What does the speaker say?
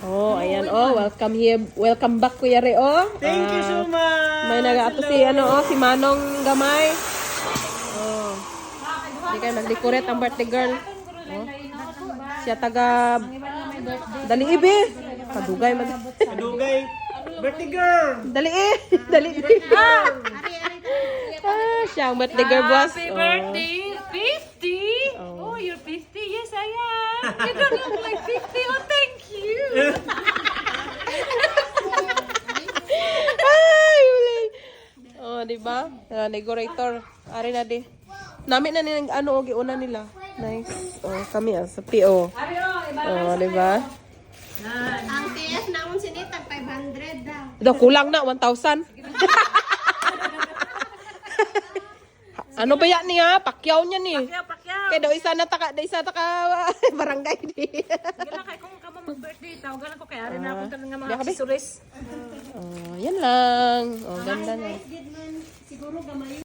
Oh, ayan. Oh, welcome here. Welcome back, Kuya Re. Oh. Thank you so much. May nag-ato si, si Manong Gamay. Oh. Hindi kayo nag-decorate ang birthday girl. Oh. Siya taga... Dali ibe. Kadugay mag... Kadugay. Birthday girl. Dali eh. Dali ibe. Siya ang birthday girl, boss. Happy birthday, 50. Oh, you're 50? Yes, I am. You don't look like 50. Oh, thank you. Ay, uli. Oh, di ba? Decorator. Ari na di. Nami na nilang ano ogi una nila. Nice. Oh, kami sa PO. Oh, di ba? Ang TS naman sinitag 500 daw. Ito kulang na 1,000. Ano ba yan niya? Pakyaw niya ni. Pakyaw. Kaya daw isa na taka barangay di. Gila kay kung ka mag-birthday, tawagan ako kay Ari na ako talaga mga accessories. Oh, yan lang. Oh, ganda na. Siguro gamay.